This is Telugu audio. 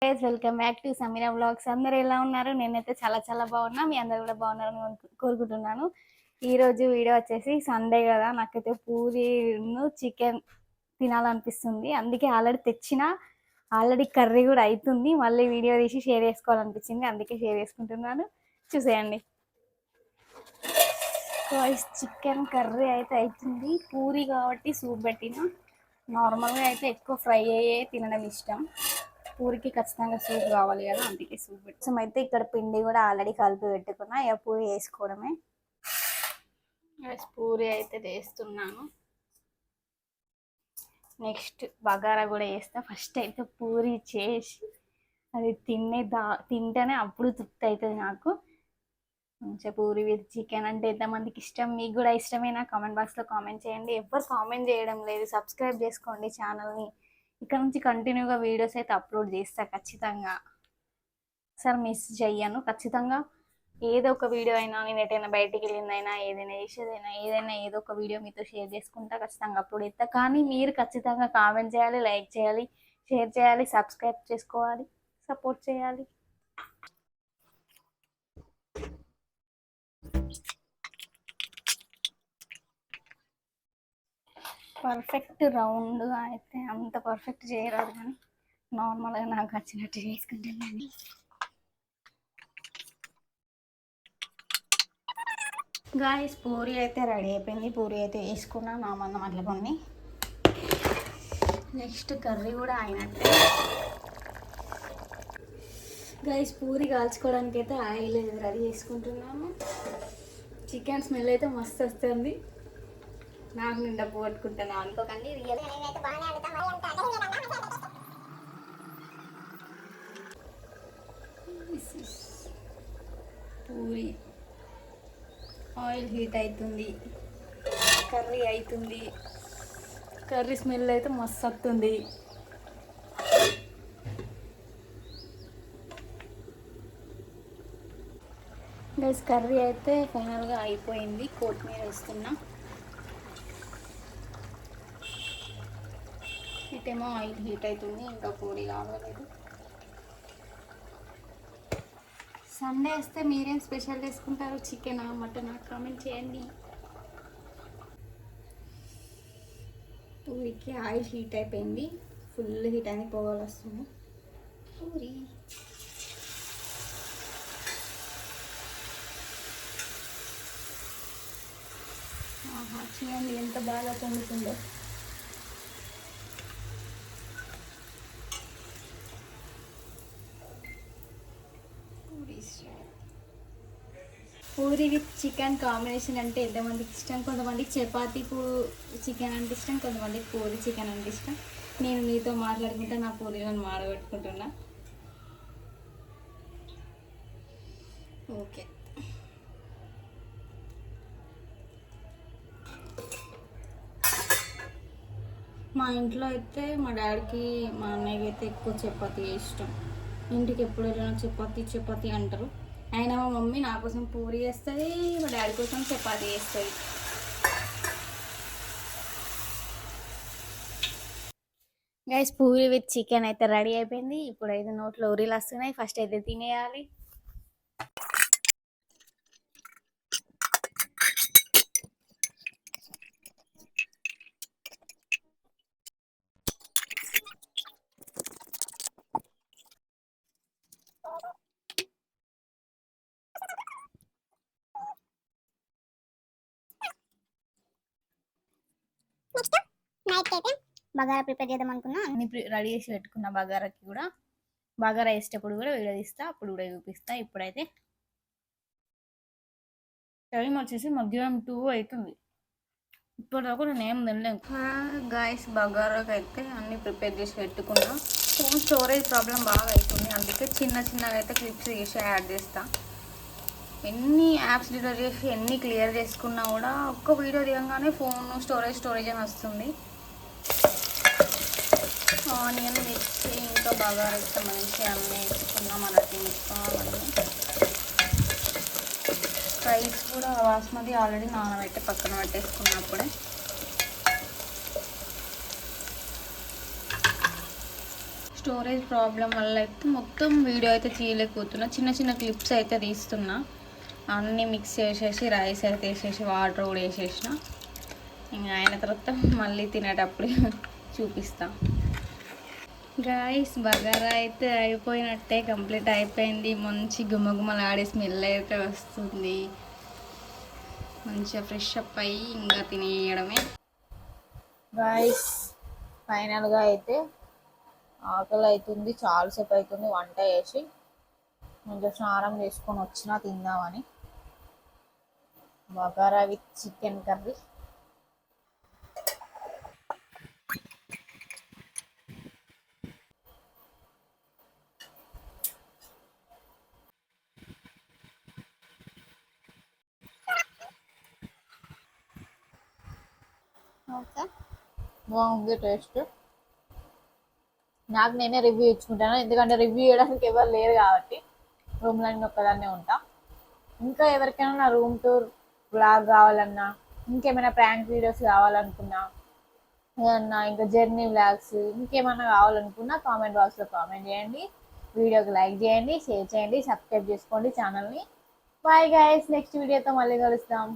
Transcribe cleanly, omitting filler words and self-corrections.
Welcome back to Sameera vlogs. అందరూ ఎలా ఉన్నారు? నేనైతే చాలా చాలా బాగున్నా. మీ అందరు కూడా బాగున్నారని కోరుకుంటున్నాను. ఈరోజు వీడియో వచ్చేసి సండే కదా, నాకైతే పూరీను చికెన్ తినాలనిపిస్తుంది. అందుకే ఆల్రెడీ తెచ్చిన, ఆల్రెడీ కర్రీ కూడా అవుతుంది. మళ్ళీ వీడియో తీసి షేర్ చేసుకోవాలనిపించింది, అందుకే షేర్ చేసుకుంటున్నాను. చూసేయండి. చికెన్ కర్రీ అయితే అవుతుంది. పూరి కాబట్టి సూప్ పెట్టిన. నార్మల్గా అయితే ఎక్కువ ఫ్రై అయ్యే తినడం ఇష్టం. పూరికి ఖచ్చితంగా సూప్ కావాలి కదా, అందుకే సూప్ పెట్టాం. అయితే ఇక్కడ పిండి కూడా ఆల్రెడీ కలిపి పెట్టుకున్నా, ఇక పూరి వేసుకోవడమే. పూరి అయితే వేస్తున్నాను. నెక్స్ట్ బగారా కూడా వేస్తా. ఫస్ట్ అయితే పూరి చేసి అది తింటేనే అప్పుడు తృప్తి అవుతుంది నాకు. మంచిగా పూరి విత్ చికెన్ అంటే ఎంతమందికి ఇష్టం? మీకు కూడా ఇష్టమేనా? కామెంట్ బాక్స్లో కామెంట్ చేయండి. ఎవరు కామెంట్ చేయడం లేదు. సబ్స్క్రైబ్ చేసుకోండి ఛానల్ని. ఇక్కడ నుంచి కంటిన్యూగా వీడియోస్ అయితే అప్లోడ్ చేస్తా ఖచ్చితంగా. సార్ మిస్ చెయ్యను ఖచ్చితంగా. ఏదో ఒక వీడియో అయినా, నేను ఎటైనా బయటికి వెళ్ళిందైనా, ఏదైనా చేసేదైనా, ఏదో ఒక వీడియో మీతో షేర్ చేసుకుంటా, ఖచ్చితంగా అప్లోడ్ చేస్తా. కానీ మీరు ఖచ్చితంగా కామెంట్ చేయాలి, లైక్ చేయాలి, షేర్ చేయాలి, సబ్స్క్రైబ్ చేసుకోవాలి, సపోర్ట్ చేయాలి. పర్ఫెక్ట్ రౌండ్గా అయితే అంత పర్ఫెక్ట్ చేయరాదు, కానీ నార్మల్గా నాకు వచ్చినట్టు చేసుకుంటాను. గాయస్ పూరి అయితే రెడీ అయిపోయింది. పూరి అయితే వేసుకున్నా, నా మందం అట్లా కొన్ని. నెక్స్ట్ కర్రీ కూడా అయినట్టే. గాయస్ పూరి కాల్చుకోవడానికి అయితే ఆయిల్ రెడీ చేసుకుంటున్నాము. చికెన్ స్మెల్ అయితే మస్తు వస్తుంది. నాకు నిండా పోగొట్టుకుంటాను అనుకోకండి. పూరి ఆయిల్ హీట్ అవుతుంది, కర్రీ అవుతుంది. కర్రీ స్మెల్ అయితే మస్తు వస్తుంది. గైస్ కర్రీ అయితే ఫైనల్గా అయిపోయింది. కొత్తిమీర వేస్తున్నా. ఇటేమో ఆయిల్ హీట్ అవుతుంది, ఇంకా పూరి కావలేదు. సండే వస్తే మీరేం స్పెషల్ చేసుకుంటారు? చికెనా, మటనా? కామెంట్ చేయండి. పూరికి ఆయిల్ హీట్ అయిపోయింది, ఫుల్ హీట్ అని పొగలు వస్తుంది. పూరి చూడండి ఎంత బాగా పొందుతుందో. పూరి విత్ చికెన్ కాంబినేషన్ అంటే ఎంతమందికి ఇష్టం? కొంతమందికి చపాతీ చికెన్ అంటే ఇష్టం, కొంతమందికి పూరి చికెన్ అంటే ఇష్టం. నేను మీతో మాట్లాడుకుంటా నా పూరీలను మాడబెట్టుకుంటున్నా. ఓకే, మా ఇంట్లో అయితే మా డాడీకి, మా అన్నయ్యకి అయితే ఎక్కువ చపాతీ ఇష్టం. ఇంటికి ఎప్పుడు వెళ్ళినా చపాతీ అంటారు. అయినా మా మమ్మీ నా కోసం పూరి వేస్తుంది, మా డాడీ కోసం చపాతీ వేస్తుంది. గైస్ పూరి విత్ చికెన్ అయితే రెడీ అయిపోయింది. ఇప్పుడు అయితే నోట్లో ఊరిలు వస్తున్నాయి. ఫస్ట్ అయితే తినేయాలి. నెక్స్ట్ నైట్ అయితే బగారా ప్రిపేర్ చేద్దాం అనుకున్నా. అన్ని రెడీ చేసి పెట్టుకున్నా. బగారాకి కూడా, బగారా వేసేటప్పుడు కూడా వీడియో తీస్తా, అప్పుడు కూడా చూపిస్తా. ఇప్పుడైతే టైం వచ్చేసి మధ్యాహ్నం 2 అవుతుంది. ఇప్పటిదాకా నేను ఏం తినలేను. గాయస్ బగారాకి అయితే అన్ని ప్రిపేర్ చేసి పెట్టుకున్నా. ఫోన్ స్టోరేజ్ ప్రాబ్లం బాగా అవుతుంది, అందుకే చిన్నగా అయితే క్లిప్స్ చేసి యాడ్ చేస్తా. ఎన్ని యాప్స్ డిలీట్ చేసి ఎన్ని క్లియర్ చేసుకున్నా కూడా ఒక్క వీడియో దిగంగానే ఫోన్ స్టోరేజ్ అని వస్తుంది. ఆనియన్ మిర్చి ఇంకా బాగా ఇష్టం మంచి అన్నీ వేసుకున్నాం. మనకి ముక్కలన్నీ రైస్ కూడా బాస్మతి ఆల్రెడీ నానబెట్టి పక్కన స్టోరేజ్ ప్రాబ్లం వల్ల అయితే మొత్తం వీడియో అయితే తీయలేకపోతున్నా. చిన్న చిన్న క్లిప్స్ అయితే తీస్తున్నా. అన్నీ మిక్స్ చేసేసి రైస్ అయితే వేసేసి వాటర్ కూడా వేసేసిన. ఇంకా అయిన తర్వాత మళ్ళీ తినేటప్పుడు చూపిస్తా. గాయస్ బగారా అయితే అయిపోయినట్టే, కంప్లీట్ అయిపోయింది. మంచి గుమ్మగుమ్మలాడే స్మెల్ అయితే వస్తుంది. మంచిగా ఫ్రెష్ అప్ అయ్యి ఇంకా తినేయడమే. గాయస్ ఫైనల్గా అయితే ఆకలి అవుతుంది, చాలాసేపు అవుతుంది వంట చేసి. కొంచెం స్నానం చేసుకొని వచ్చినా తిందామని. Bagara with chicken curry. Okay, బాగుంది టేస్ట్. నాకు నేనే రివ్యూ ఇచ్చుకుంటాను, ఎందుకంటే రివ్యూ ఇవ్వడానికి ఎవరు లేరు కాబట్టి. రూమ్లో నేను ఒక్కదాన్నే ఉంటా. ఇంకా ఎవరికైనా నా రూమ్ టూర్ బ్లాగ్ కావాలన్నా, ఇంకేమైనా ప్రాంక్ వీడియోస్ కావాలనుకున్నా, ఏమన్నా ఇంకా జర్నీ బ్లాగ్స్ ఇంకేమన్నా కావాలనుకున్నా కామెంట్ బాక్స్లో కామెంట్ చేయండి. వీడియోకి లైక్ చేయండి, షేర్ చేయండి, సబ్స్క్రైబ్ చేసుకోండి ఛానల్ని. బాయ్ గైస్, నెక్స్ట్ వీడియోతో మళ్ళీ కలుస్తాం.